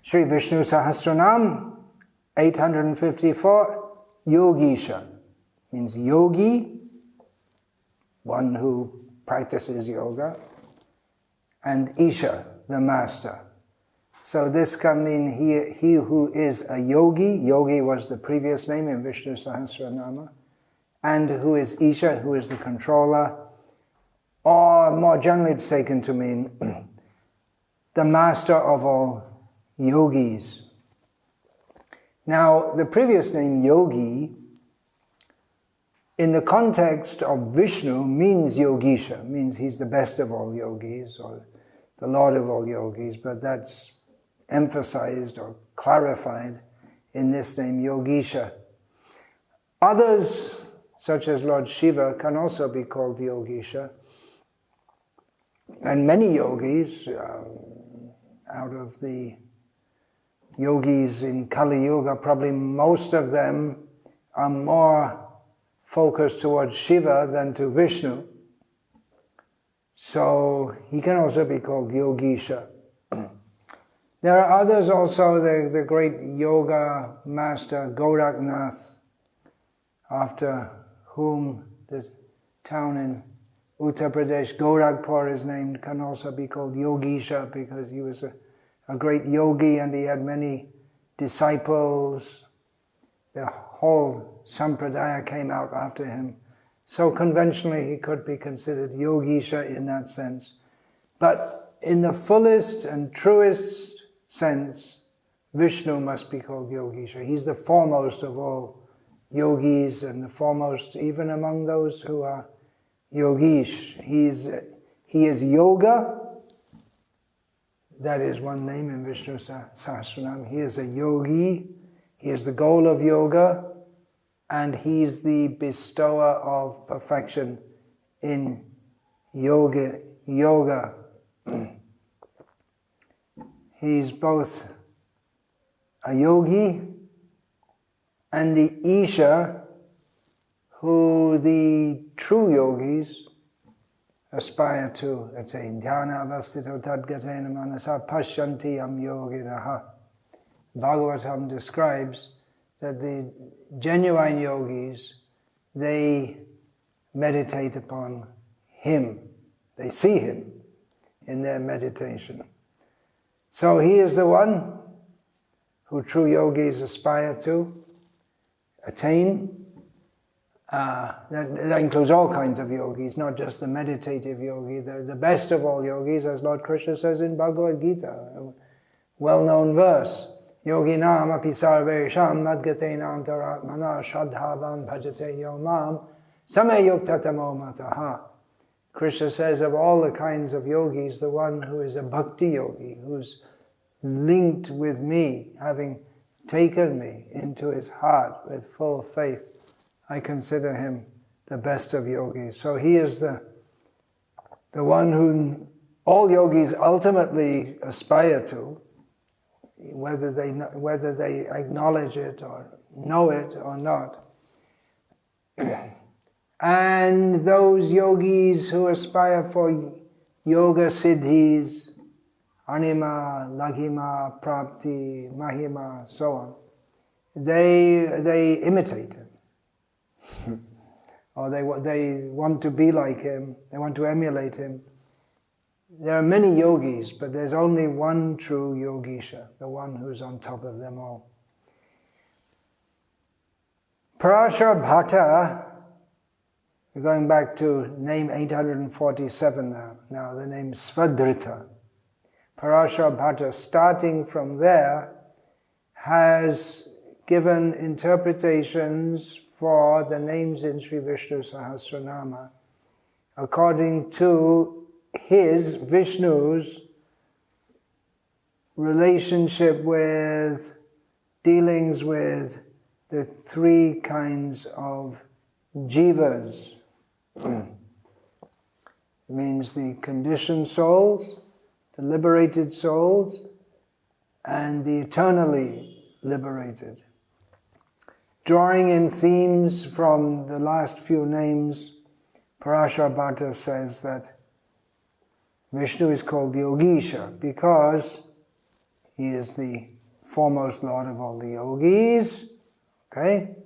Sri Vishnu Sahasranama, 854, Yogisa, means yogi, one who practices yoga, and Isha, the master. So this can mean he who is a yogi, yogi was the previous name in Vishnu Sahasranama, and who is Isha, who is the controller, or more generally it's taken to mean the master of all yogis. Now, the previous name, Yogi, in the context of Vishnu, means Yogisa, means he's the best of all yogis, or the Lord of all yogis, but that's emphasized or clarified in this name, Yogisa. Others, such as Lord Shiva, can also be called Yogisa. And many yogis, out of the yogis in Kali Yuga, probably most of them are more focused towards Shiva than to Vishnu. So he can also be called Yogisa. There are others also, the great yoga master Gorakhnath, after whom the town in Uttar Pradesh, Gorakhpur, is named, can also be called Yogisa because he was a great yogi and he had many disciples. The whole sampradaya came out after him. So conventionally he could be considered Yogisa in that sense. But in the fullest and truest sense, Vishnu must be called Yogisa. He's the foremost of all yogis and the foremost even among those who are Yogish. He is yoga. That is one name in Vishnu Sahasranama. He is a yogi. He is the goal of yoga. And he's the bestower of perfection in yoga. He's both a yogi and the Isha, who the true yogis aspire to attain. Dhyana avastito tadgatena manasa pashyanti am yoginaha. Bhagavatam describes that the genuine yogis, they meditate upon him. They see him in their meditation. So he is the one who true yogis aspire to attain. That includes all kinds of yogis, not just the meditative yogi. The best of all yogis, as Lord Krishna says in Bhagavad Gita, a well-known verse. Yoginam api sarvesham madgatena antaratmana shadhavan bhajate yomam samayuktatamo mataha. Krishna says of all the kinds of yogis, the one who is a bhakti yogi, who's linked with me, having taken me into his heart with full faith, I consider him the best of yogis. So he is the one whom all yogis ultimately aspire to, whether they acknowledge it or know it or not. And those yogis who aspire for yoga siddhis, anima, laghima, prapti, mahima, so on, they imitate him. Or they want to be like him, they want to emulate him. There are many yogis, but there's only one true Yogisa, the one who's on top of them all. Parashar Bhatta, we're going back to name 847 now the name Svadrita. Parashar Bhatta, starting from there, has given interpretations for the names in Sri Vishnu Sahasranama according to his, Vishnu's, relationship with, dealings with the three kinds of jivas. It means the conditioned souls, the liberated souls, and the eternally liberated. Drawing in themes from the last few names, Parashar Bhatta says that Vishnu is called Yogisa because He is the foremost lord of all the yogis, okay?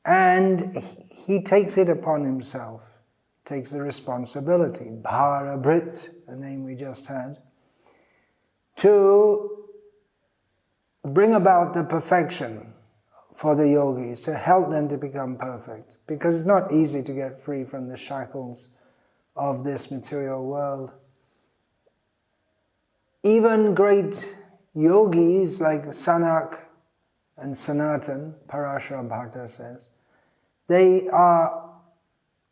And he takes it upon himself, takes the responsibility, Bharabhrit, the name we just had, to bring about the perfection for the yogis, to help them to become perfect. Because it's not easy to get free from the shackles of this material world. Even great yogis like Sanak and Sanatan, Parashara Bharta says, they are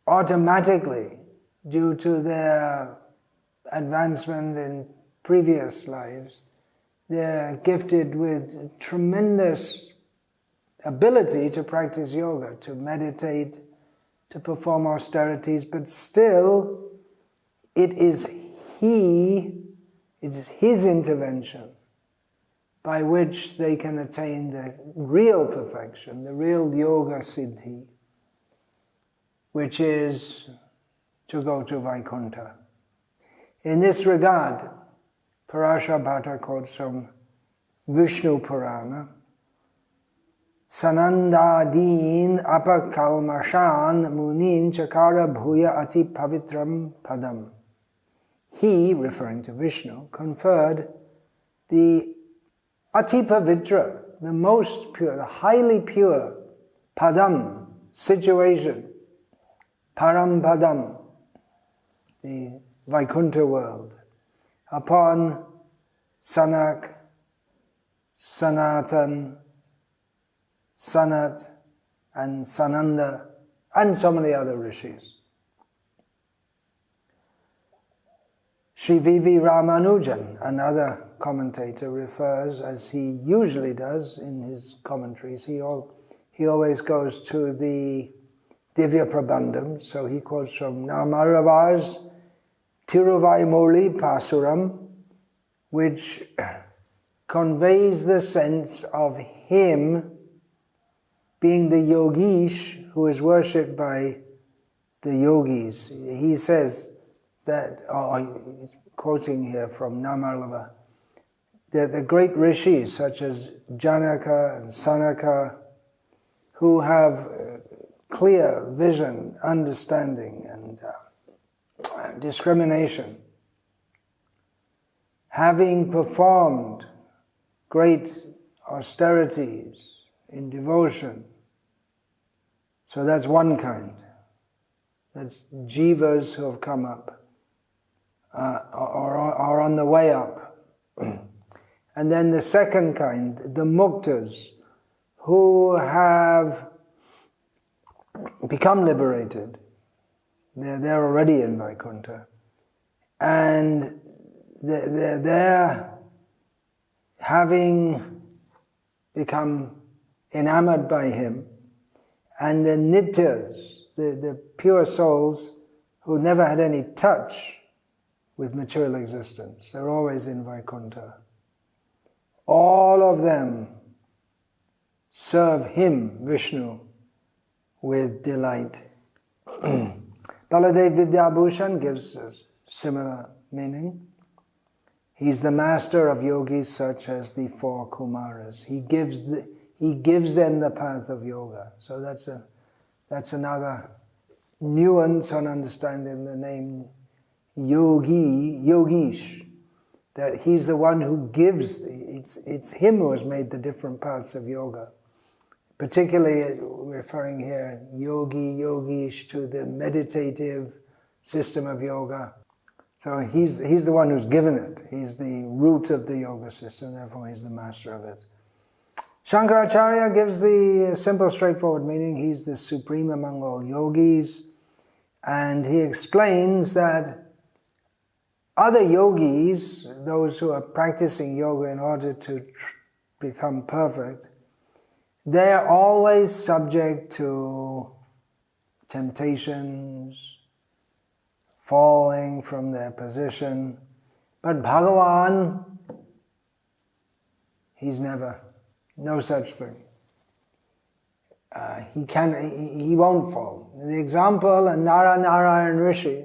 automatically, due to their advancement in previous lives, they're gifted with tremendous ability to practice yoga, to meditate, to perform austerities, but still it is his intervention by which they can attain the real perfection, the real yoga siddhi, which is to go to Vaikuntha. In this regard, Parashara Bharta quotes from Vishnu Purana, Sanandadin apakalmashan munin chakara bhuya ati pavitram padam. He, referring to Vishnu, conferred the ati pavitra, the most pure, the highly pure padam, situation, param padam, the Vaikuntha world, upon Sanak, Sanatan, Sanat, and Sananda, and so many other rishis. Sri V.V. Ramanujan, another commentator, refers, as he usually does in his commentaries, he always goes to the Divya Prabandham, so he quotes from Namaravar's Tiruvaimoli Pasuram, which conveys the sense of him being the Yogish who is worshipped by the yogis. He says that, he's quoting here from Namalava, that the great rishis such as Janaka and Sanaka, who have clear vision, understanding, and discrimination, having performed great austerities in devotion. So that's one kind. That's jivas who have come up, or are on the way up. And then the second kind, the muktas, who have become liberated. They're already in Vaikuntha. And they're there having become enamored by him. And the nityas, the pure souls who never had any touch with material existence, they're always in Vaikuntha. All of them serve him, Vishnu, with delight. Baladev Vidyabhushan gives a similar meaning. He's the master of yogis such as the four Kumaras. He gives them the path of yoga. So that's another nuance on understanding the name Yogi, Yogish. That he's the one who gives, it's him who has made the different paths of yoga. Particularly referring here, Yogi, Yogish, to the meditative system of yoga. So he's the one who's given it. He's the root of the yoga system, therefore he's the master of it. Shankaracharya gives the simple, straightforward meaning. He's the supreme among all yogis. And he explains that other yogis, those who are practicing yoga in order to become perfect, they're always subject to temptations, falling from their position. But Bhagavan, he's never, no such thing. He won't fall. The example, Nara Narayan Rishi,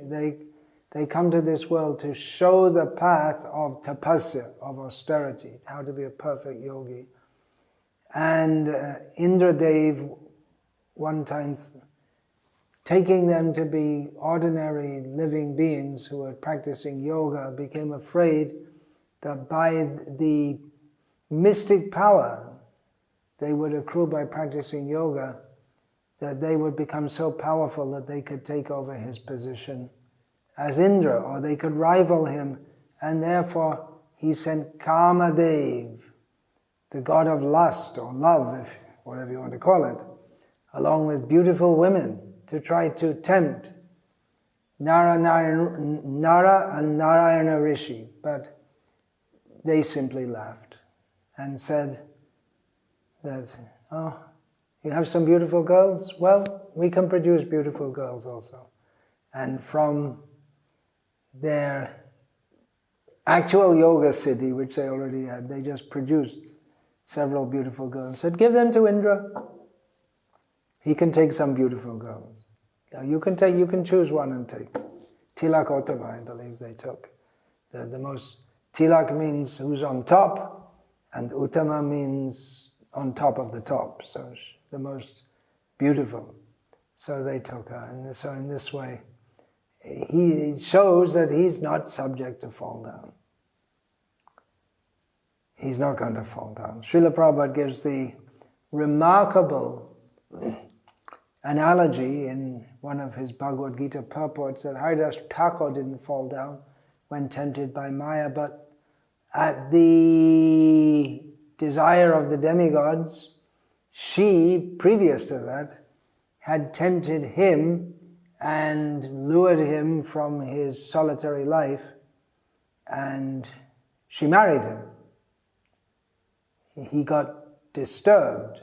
They come to this world to show the path of tapasya, of austerity, how to be a perfect yogi. And Indradev, one time, taking them to be ordinary living beings who were practicing yoga, became afraid that by the mystic power they would accrue by practicing yoga, that they would become so powerful that they could take over his position as Indra, or they could rival him, and therefore he sent Kamadev, the god of lust or love, if whatever you want to call it, along with beautiful women to try to tempt Nara and Narayana Rishi. But they simply laughed and said that, oh, you have some beautiful girls? Well, we can produce beautiful girls also. And from their actual yoga city, which they already had, they just produced several beautiful girls. Said, give them to Indra. He can take some beautiful girls. You can choose one and take. Tilak Uttama, I believe they took. The most, Tilak means who's on top, and Uttama means on top of the top. So the most beautiful. So they took her. And so in this way, he shows that he's not subject to fall down. He's not going to fall down. Srila Prabhupada gives the remarkable analogy in one of his Bhagavad Gita purports that Haridas Thakur didn't fall down when tempted by Maya, but at the desire of the demigods, she, previous to that, had tempted him and lured him from his solitary life, and she married him. He got disturbed,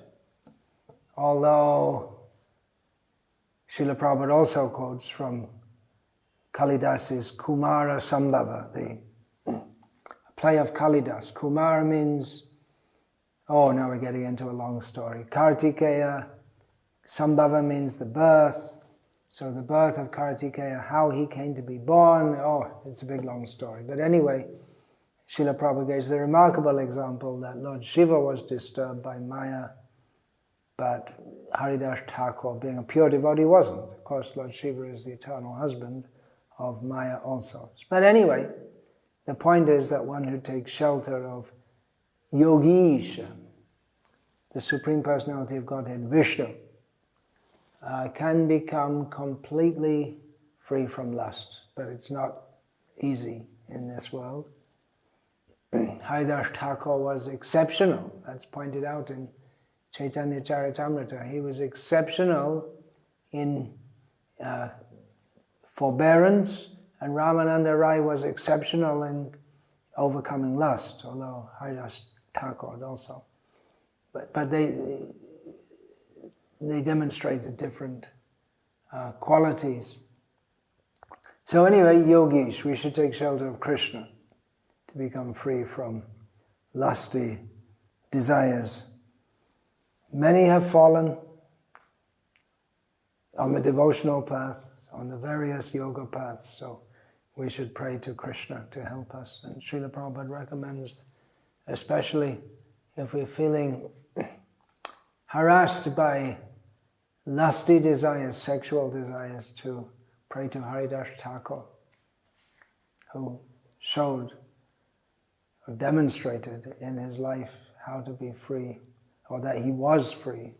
although Srila Prabhupada also quotes from Kalidas's Kumara Sambhava, the play of Kalidas. Kumara means, oh, now we're getting into a long story. Kartikeya, Sambhava means the birth. So the birth of Kartikeya, how he came to be born, oh, it's a big long story. But anyway, Srila Prabhupada gives the remarkable example that Lord Shiva was disturbed by Maya, but Haridas Thakur, being a pure devotee, wasn't. Of course, Lord Shiva is the eternal husband of Maya also. But anyway, the point is that one who takes shelter of Yogisa, the Supreme Personality of Godhead, Vishnu, can become completely free from lust. But it's not easy in this world. Haridas Thakur was exceptional. That's pointed out in Chaitanya Charitamrita. He was exceptional in forbearance, and Ramananda Rai was exceptional in overcoming lust, although Haridas Thakur also. But they demonstrated different qualities. So anyway, yogis, we should take shelter of Krishna to become free from lusty desires. Many have fallen on the devotional path, on the various yoga paths, so we should pray to Krishna to help us. And Srila Prabhupada recommends, especially if we're feeling harassed by lusty desires, sexual desires, to pray to Haridas Thakur, who showed or demonstrated in his life how to be free, or that he was free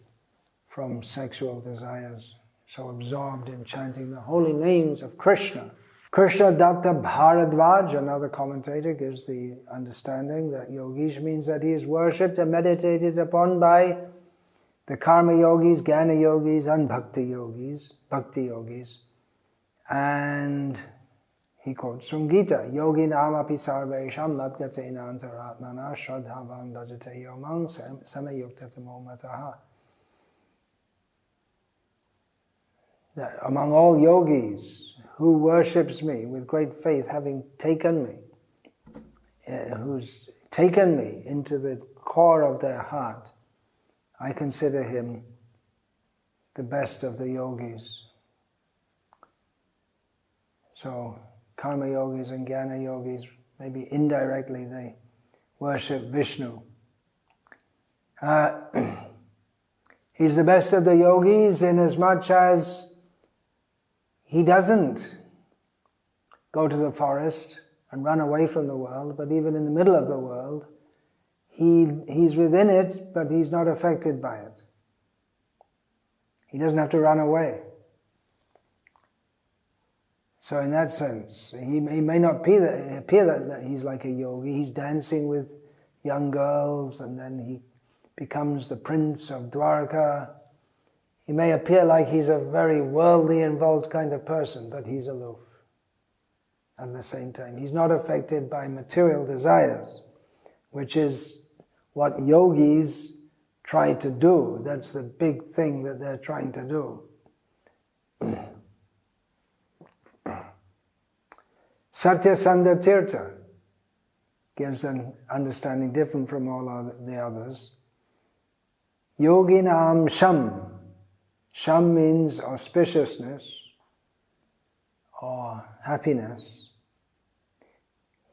from sexual desires, so absorbed in chanting the holy names of Krishna. Krishna Datta Bharadvaj, another commentator, gives the understanding that Yogish means that he is worshipped and meditated upon by the Karma Yogis, Jnana Yogis, and Bhakti Yogis. And he quotes from Gita, Yogi namapi sarvesham madgatena antaratmana shradhavan bhajate yomang samayuktatamo mataha. That among all yogis, who worships me with great faith, having taken me, who's taken me into the core of their heart, I consider him the best of the yogis. So, karma yogis and jnana yogis, maybe indirectly they worship Vishnu. He's the best of the yogis in as much as he doesn't go to the forest and run away from the world, but even in the middle of the world, he's within it, but he's not affected by it. He doesn't have to run away. So in that sense, he may not appear that he's like a yogi. He's dancing with young girls, and then he becomes the prince of Dwarka. He may appear like he's a very worldly, involved kind of person, but he's aloof. At the same time, he's not affected by material desires, which is what yogis try to do. That's the big thing that they're trying to do. Satyasandha Tirtha gives an understanding different from all the others. Yoginam Sham. Sham means auspiciousness or happiness.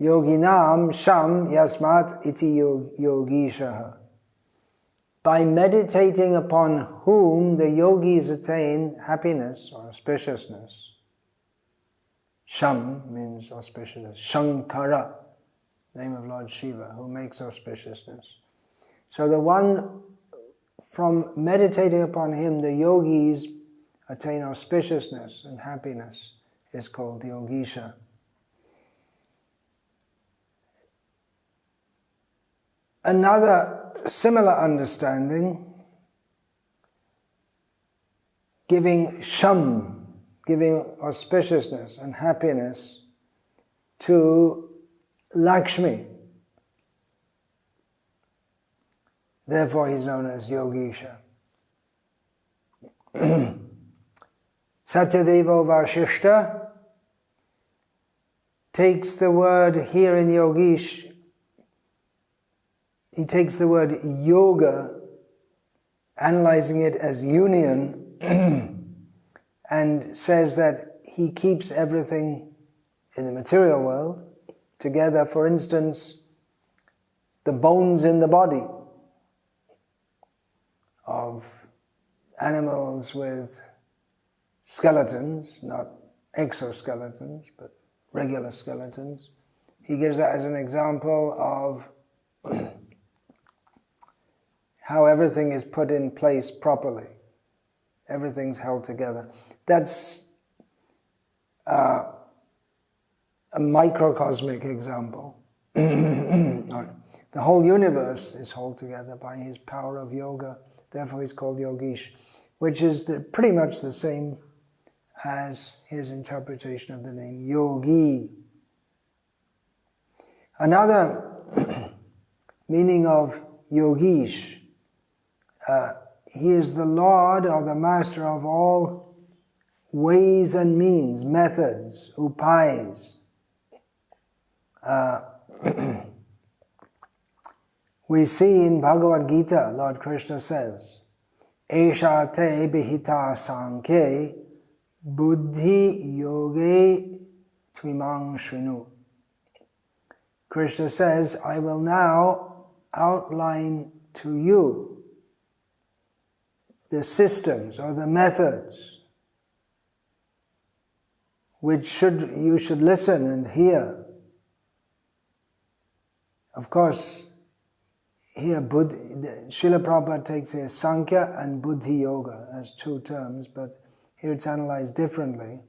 Yoginam Sham Yasmat Iti Yogishaha. By meditating upon whom the yogis attain happiness or auspiciousness. Sham means auspiciousness. Shankara, name of Lord Shiva, who makes auspiciousness. So the one, from meditating upon him, the yogis attain auspiciousness and happiness, is called Yogisa. Another similar understanding, giving Sham, giving auspiciousness and happiness to Lakshmi. Therefore he's known as Yogisha. Satyadevo Vashishta takes the word here in Yogish, he takes the word yoga, analyzing it as union, and says that he keeps everything in the material world together. For instance, the bones in the body of animals with skeletons, not exoskeletons, but regular skeletons. He gives that as an example of how everything is put in place properly. Everything's held together. That's a microcosmic example. The whole universe is held together by his power of yoga. Therefore he's called Yogish, which is pretty much the same as his interpretation of the name Yogi. Another meaning of Yogish, he is the Lord or the master of all ways and means, methods, upayas. We see in Bhagavad Gita, Lord Krishna says, Esha te bihita sankhe buddhi yoge tvimang shrinu. Krishna says, I will now outline to you the systems or the methods which you should listen and hear. Of course, here Srila Prabhupada takes here Sankhya and Buddhi Yoga as two terms, but here it's analyzed differently.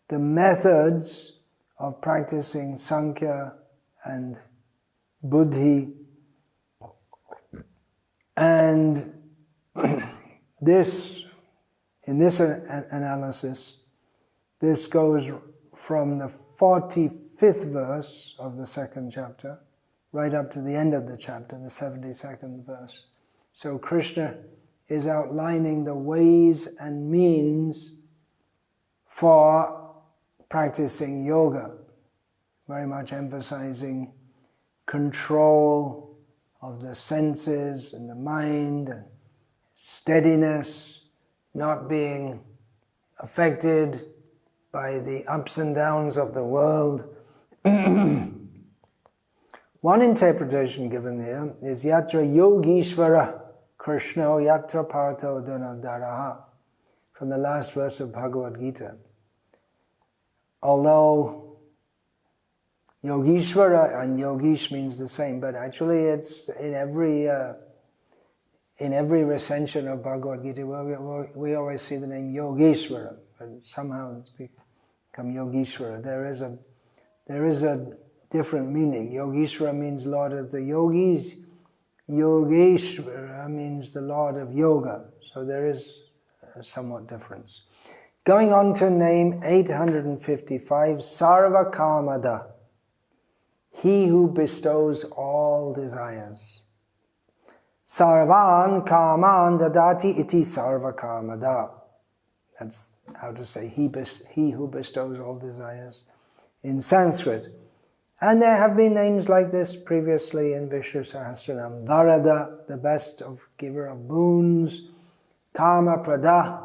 The methods of practicing Sankhya and Buddhi, and in this analysis, this goes from the 45th verse of the second chapter right up to the end of the chapter, the 72nd verse. So Krishna is outlining the ways and means for practicing yoga, very much emphasizing control of the senses and the mind, and steadiness, not being affected by the ups and downs of the world. One interpretation given here is Yatra Yogishvara Krishna Yatra Partho Dhanadaraha, from the last verse of Bhagavad Gita. Although Yogishvara and Yogish means the same, but actually it's in every recension of Bhagavad Gita, we always see the name Yogeshvara, but somehow it's become Yogishvara. There is a different meaning. Yogeshvara means Lord of the Yogis. Yogeshvara means the Lord of Yoga. So there is a somewhat difference. Going on to name 855, Sarva-kamada, he who bestows all desires. Sarvan kaman dadati iti sarva-kamada. That's how to say he who bestows all desires in Sanskrit. And there have been names like this previously in Vishnu Sahasranama. Varada, the best of giver of boons. Kama prada,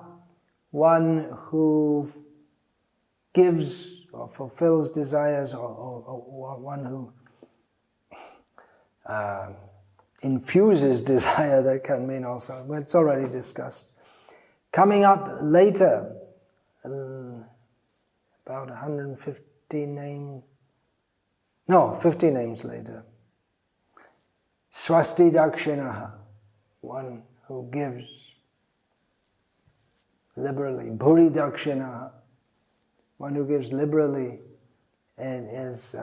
one who gives or fulfills desires, or one who infuses desire, that can mean also. But it's already discussed. Coming up later, about 150 names, 50 names later. Swasti Dakshinaha, one who gives liberally. Bhuri Dakshinaha, one who gives liberally and as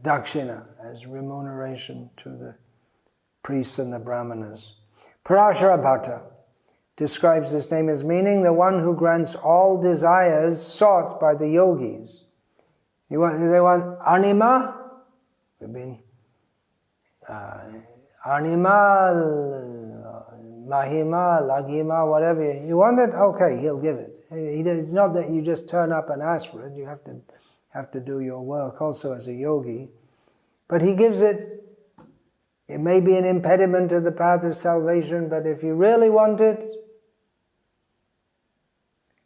dakshina, as remuneration to the priests and the brahmanas. Parashara Bhatta describes this name as meaning the one who grants all desires sought by the yogis. They want anima. We've been anima, mahima, laghima, whatever. You want it? Okay, he'll give it. It's not that you just turn up and ask for it. You have to do your work also as a yogi. But he gives it. It may be an impediment to the path of salvation, but if you really want it,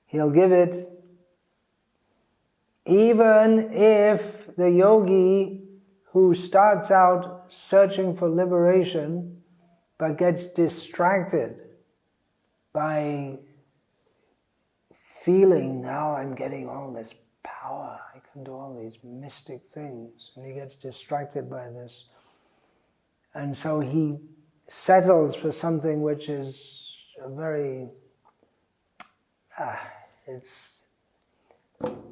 he'll give it. Even if the yogi who starts out searching for liberation but gets distracted by feeling, now I'm getting all this power, I can do all these mystic things, and he gets distracted by this. And so he settles for something which is a very, it's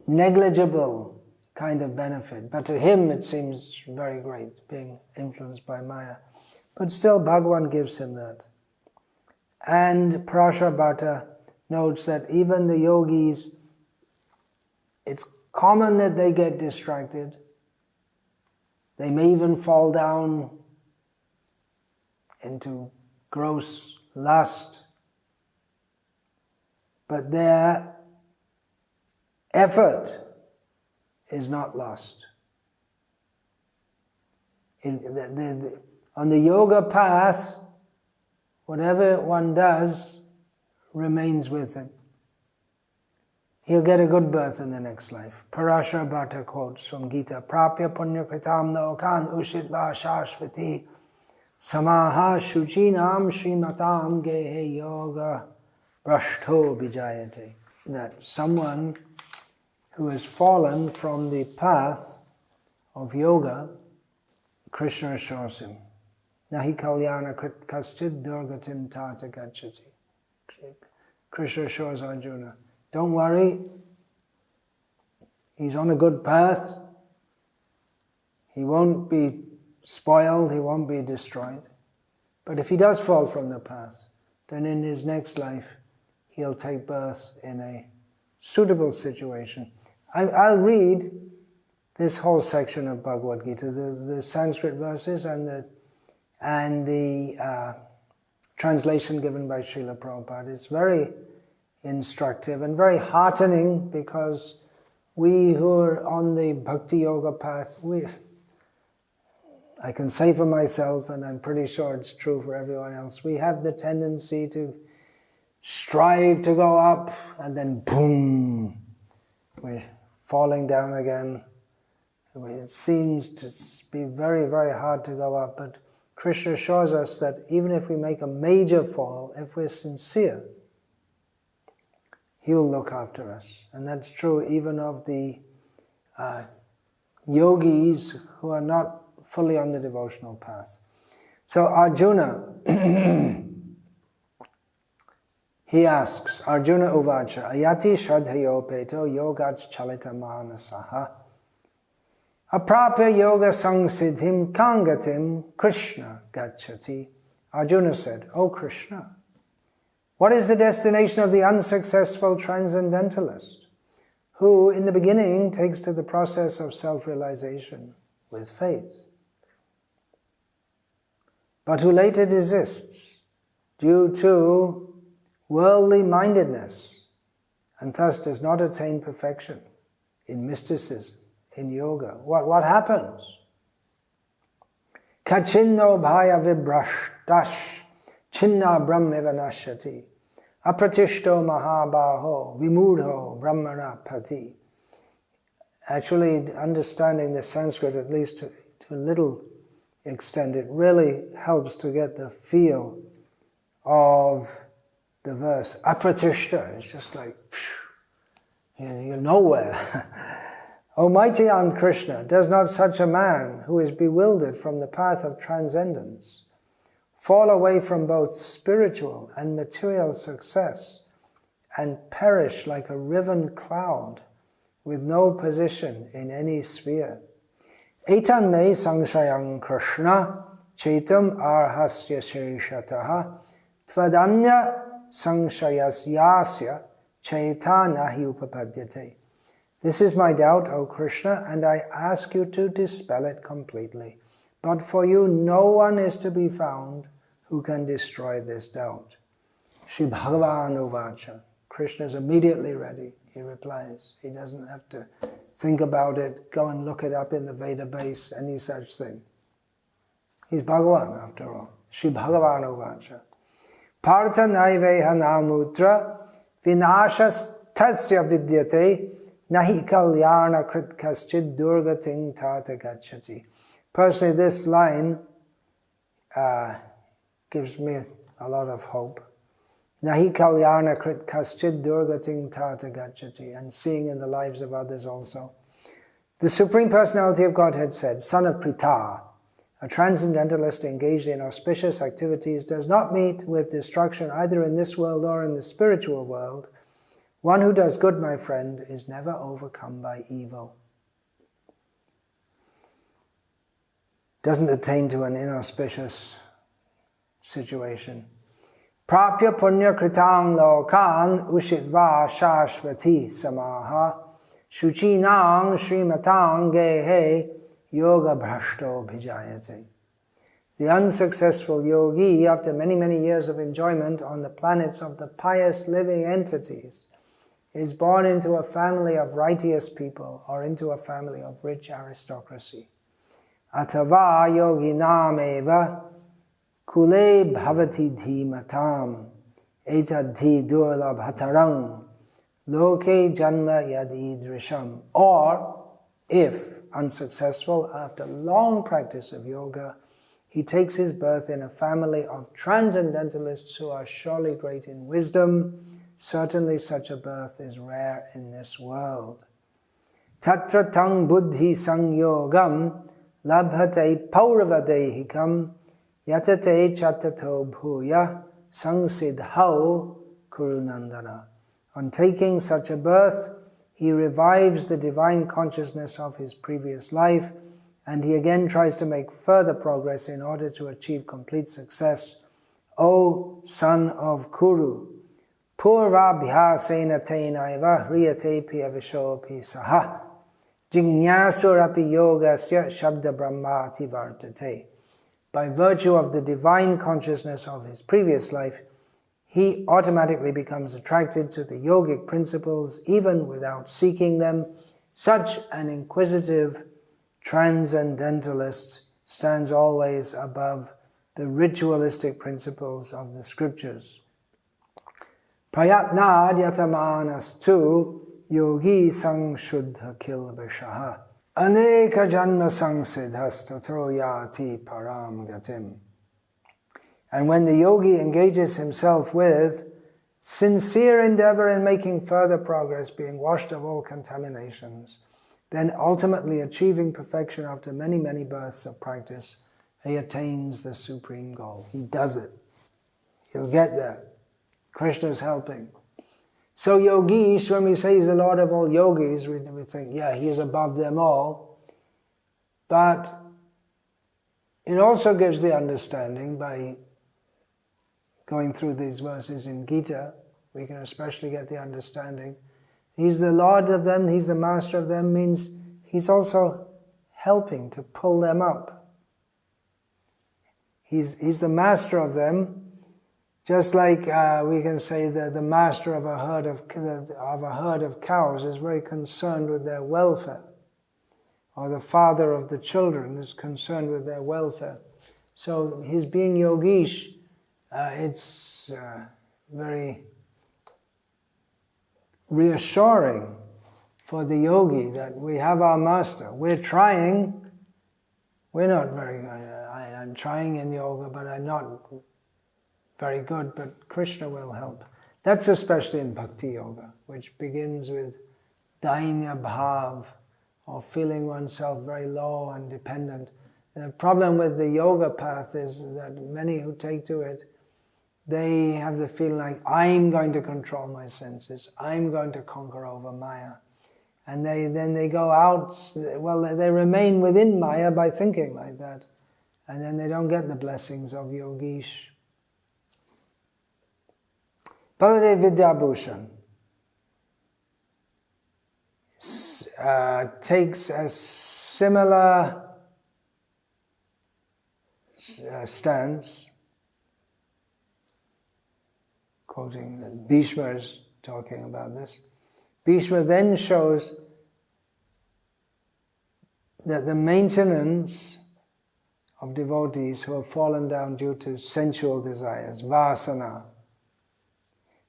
negligible kind of benefit. But to him it seems very great, being influenced by Maya. But still Bhagavan gives him that. And Parashara Bhatta notes that even the yogis, it's common that they get distracted. They may even fall down into gross lust. But their effort is not lost. On the yoga path, whatever one does remains with him. He'll get a good birth in the next life. Parashara Bhatta quotes from Gita, Prapya punya kritam lokan ushitva shashvati samaha shuchinam srimatam gehe yoga brashto bijayate. That someone who has fallen from the path of yoga, Krishna assures him, Nahi kalyana kaschid durgatim tata gacchati. Krishna assures Arjuna, don't worry, he's on a good path, he won't be spoiled, he won't be destroyed. But if he does fall from the path, then in his next life, he'll take birth in a suitable situation. I'll read this whole section of Bhagavad Gita, the Sanskrit verses and the translation given by Srila Prabhupada. It's very instructive and very heartening, because we who are on the Bhakti Yoga path, I can say for myself, and I'm pretty sure it's true for everyone else, we have the tendency to strive to go up, and then boom, falling down again. It seems to be very, very hard to go up, but Krishna shows us that even if we make a major fall, if we're sincere, He will look after us. And that's true even of the yogis who are not fully on the devotional path. So Arjuna, he asks, Arjuna uvacha, ayati shraddhayo peto yogach chalita manasaha aprapya yoga sangsiddhim kangatim Krishna gacchati. Arjuna said, O Krishna, what is the destination of the unsuccessful transcendentalist who in the beginning takes to the process of self-realization with faith, but who later desists due to worldly mindedness and thus does not attain perfection in mysticism, in yoga? What happens? Kachinno bhaya vibrashtash chinna brahmeva nashyati apratishto mahabaho vimudho brahmana pati. Actually, understanding the Sanskrit, at least to a little extent, it really helps to get the feel of the verse. Apratishta, it's just like, you're nowhere. Almighty on Krishna, does not such a man who is bewildered from the path of transcendence fall away from both spiritual and material success and perish like a riven cloud with no position in any sphere? Etan me sangshayang Krishna chetam arhasya sheshataha tvadanya sangshayas chaitana hi upapadyate. This is my doubt, O Krishna, and I ask you to dispel it completely. But for you no one is to be found who can destroy this doubt. Shri Bhagavan uvacha. Krishna is immediately ready. He replies. He doesn't have to think about it, go and look it up in the Veda base, any such thing. He's Bhagavan after all. Shri Bhagavan uvacha. Partha naiveha namutra vinashas tasya vidyate nahi kalyana krit kaschid durgating tata gacchati. Personally, this line gives me a lot of hope. Nahi kalyana krit kaschid durgating tata gacchati. And seeing in the lives of others also. The Supreme Personality of Godhead said, son of Pritha, a transcendentalist engaged in auspicious activities does not meet with destruction either in this world or in the spiritual world. One who does good, my friend, is never overcome by evil. Doesn't attain to an inauspicious situation. Prapya punya kritang lokan ushitva shashvati samaha shuchinang srimatang gehe yoga bhrashto bhijayate. The unsuccessful yogi, after many, many years of enjoyment on the planets of the pious living entities, is born into a family of righteous people or into a family of rich aristocracy. Atava yoginam eva kule bhavati dhimatam etadhi durlabhatarang loke janma yadidrisham. Or, if unsuccessful, after long practice of yoga, he takes his birth in a family of transcendentalists who are surely great in wisdom, certainly such a birth is rare in this world. Tatra tang buddhi sangyogam labhate pauravadehikam yatate chatato bhuya sangsidhau kurunandana. On taking such a birth, he revives the divine consciousness of his previous life, and he again tries to make further progress in order to achieve complete success. O son of Kuru, Purvabhyasena tenaiva hriyate piyavishopi saha jignasurapi yogasya shabda brahmati vartate. By virtue of the divine consciousness of his previous life, he automatically becomes attracted to the yogic principles even without seeking them. Such an inquisitive transcendentalist stands always above the ritualistic principles of the scriptures. Prayatnad yatamanas tu yogi sang shuddha kil vishaha aneka janma sang siddhas tatro yati param gatim. And when the yogi engages himself with sincere endeavor in making further progress, being washed of all contaminations, then ultimately achieving perfection after many, many births of practice, he attains the supreme goal. He does it. He'll get there. Krishna's helping. So Yogi, when we say he's the Lord of all yogis, we think, yeah, he is above them all. But it also gives the understanding, by going through these verses in Gita, we can especially get the understanding, he's the Lord of them, he's the master of them, means he's also helping to pull them up. He's the master of them, just like we can say that the master of a herd of cows is very concerned with their welfare, or the father of the children is concerned with their welfare. So his being Yogish, it's very reassuring for the yogi that we have our master. We're trying. We're not very good. I'm trying in yoga, but I'm not very good, but Krishna will help. That's especially in Bhakti Yoga, which begins with Dainya Bhav, or feeling oneself very low and dependent. The problem with the yoga path is that many who take to it, they have the feeling like, I'm going to control my senses, I'm going to conquer over Maya. And then they go out, well, they remain within Maya by thinking like that. And then they don't get the blessings of Yogish. Baladev Vidyabhushan takes a similar stance, quoting that Bhishma is talking about this. Bhishma then shows that the maintenance of devotees who have fallen down due to sensual desires, vasana,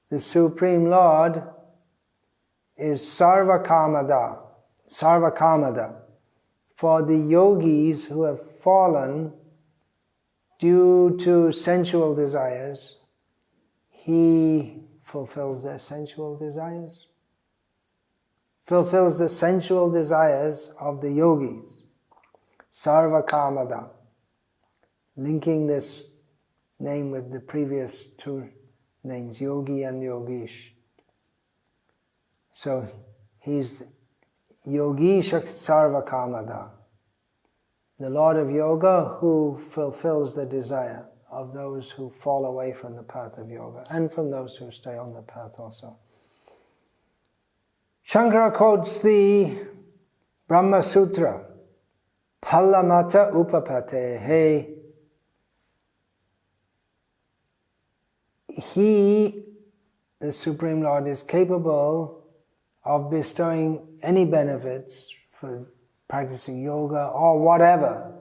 the Supreme Lord is Sarva-kamada, for the yogis who have fallen due to sensual desires. He fulfills their sensual desires, fulfills the sensual desires of the yogis. Sarva-kamada, linking this name with the previous two names, Yogi and Yogish. So he's Yogisha Sarva-kamada, the Lord of Yoga who fulfills the desire of those who fall away from the path of yoga, and from those who stay on the path also. Shankara quotes the Brahma Sutra, Phalamata Upapatehe. He, the Supreme Lord, is capable of bestowing any benefits for practicing yoga or whatever.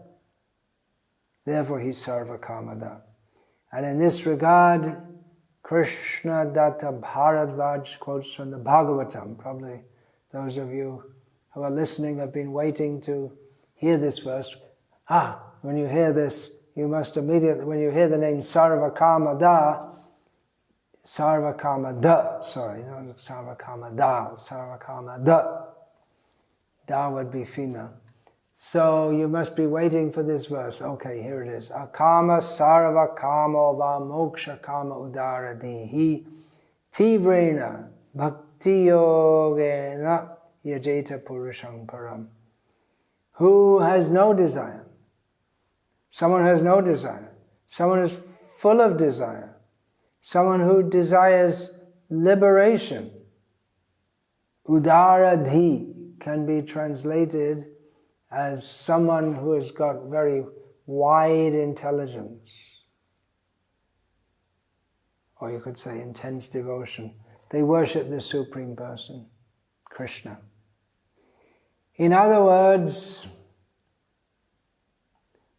Therefore, he's Sarva-kamada. And in this regard, Krishna Datta Bharadvaj quotes from the Bhagavatam. Probably those of you who are listening have been waiting to hear this verse. When you hear this, you must immediately, when you hear the name Sarva-kamada, Da would be female. So you must be waiting for this verse. Okay, here it is. Akama sarva kamo va moksha kama udaradihi tivrena bhakti yogena yajeta purusham param. Who has no desire? Someone has no desire. Someone is full of desire. Someone who desires liberation. Udaradhi can be translated as someone who has got very wide intelligence. Or you could say intense devotion. They worship the Supreme Person, Krishna. In other words,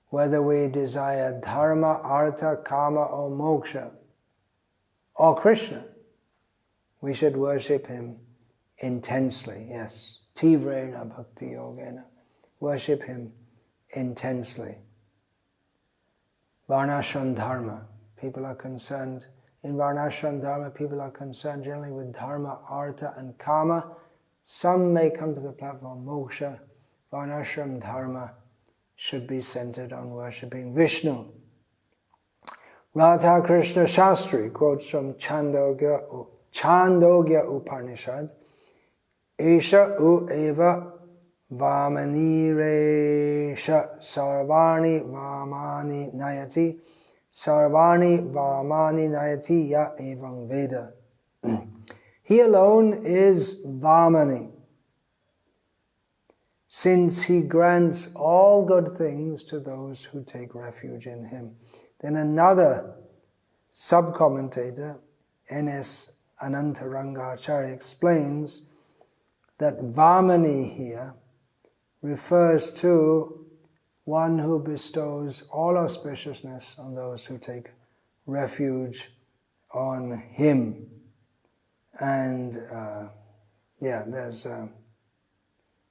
whether we desire dharma, artha, kama or moksha, or Krishna, we should worship him intensely, yes. Tivrena bhakti yogena. Worship him intensely. Varnashram dharma. People are concerned, in Varnashram dharma, people are concerned generally with dharma, artha and kama. Some may come to the platform moksha. Varnashram dharma should be centered on worshipping Vishnu. Radha Krishna Shastri quotes from Chandogya Upanishad, Esha u eva vamaniresha sarvani vamani nayati sarvani vamani nayati ya evam veda. He alone is Vamani, since he grants all good things to those who take refuge in him. Then another sub-commentator, N.S. Anantarangacharya, explains that Vamani here refers to one who bestows all auspiciousness on those who take refuge on him. And there's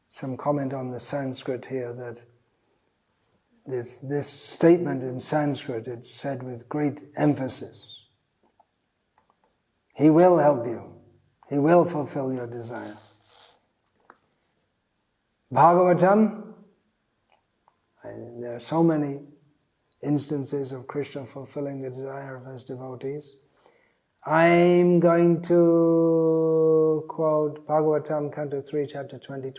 some comment on the Sanskrit here that this statement in Sanskrit, it's said with great emphasis. He will help you. He will fulfill your desire. Bhagavatam, there are so many instances of Krishna fulfilling the desire of his devotees. I'm going to quote Bhagavatam, Canto 3, Chapter 20,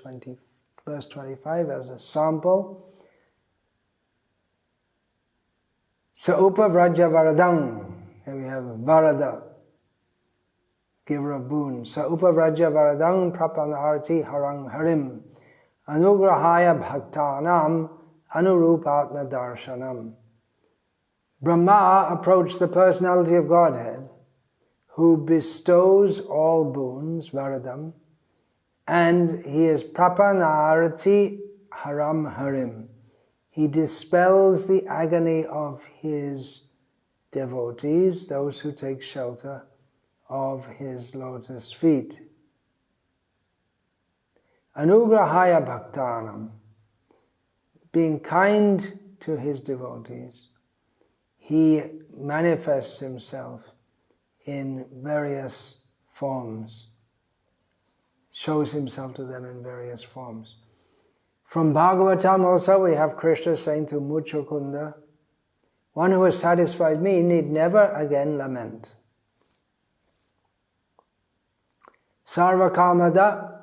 verse 25 as a sample. Saupa Vraja Varadang. Here we have Varada, giver of boon. Saupa Vraja Varadang Prapanarti Harang Harim. Anugrahaya Bhaktanam Anurupatma Darshanam. Brahma approached the personality of Godhead, who bestows all boons, Varadam, and he is Prapanarti Haram Harim. He dispels the agony of his devotees, those who take shelter of his lotus feet. Anugrahaya Bhaktanam, being kind to his devotees, he manifests himself in various forms, shows himself to them in various forms. From Bhagavatam also we have Krishna saying to Muchukunda, one who has satisfied me need never again lament. Sarva-kamada,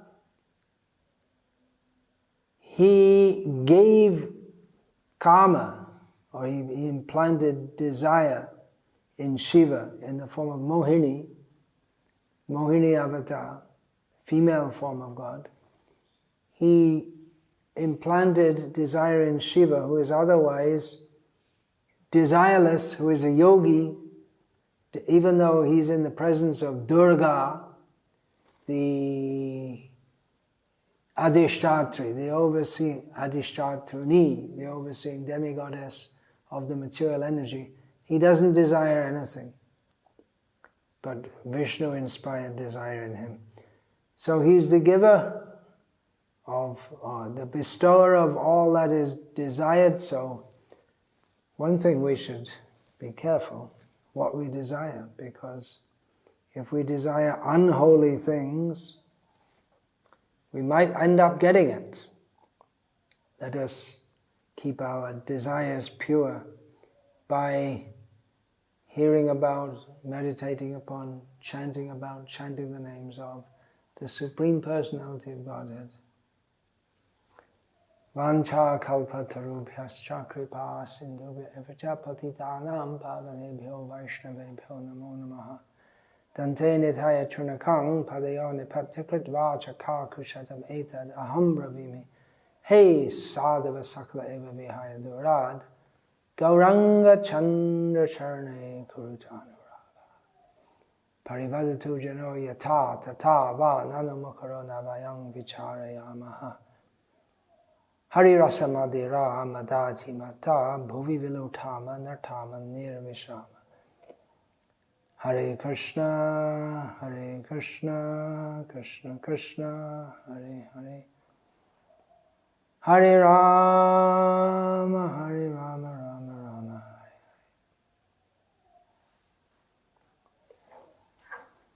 he gave karma, or he implanted desire in Shiva in the form of Mohini avatar, female form of God. He implanted desire in Shiva, who is otherwise desireless, who is a yogi, even though he's in the presence of Durga, the Adhishtatri, the overseeing Adhishtatruni, the overseeing demigoddess of the material energy. He doesn't desire anything, but Vishnu inspired desire in him. So he's the giver of, the bestower of all that is desired. So one thing we should be careful what we desire, because if we desire unholy things, we might end up getting it. Let us keep our desires pure by hearing about, meditating upon, chanting the names of the Supreme Personality of Godhead. Vancha kalpatarubhyascha kripa sindhubhya evacha patitanam pavanebhyo vaishnavebhyo namo namaha. Dante nithaya chunakang padayo nipattikrit vachaka kushatam etad aham bravimi. Hey sadhava sakla eva vihaya durad gauranga chandra charne kurutanuraga. Parivadatu jano yata tata va nanumukaro navayang vicharayamaha. Hari rasamadira amadati mata bhuvi vilutama nartama nirvishama. Hare Krishna, Krishna Krishna, Hare Hare, Hare Rama, Rama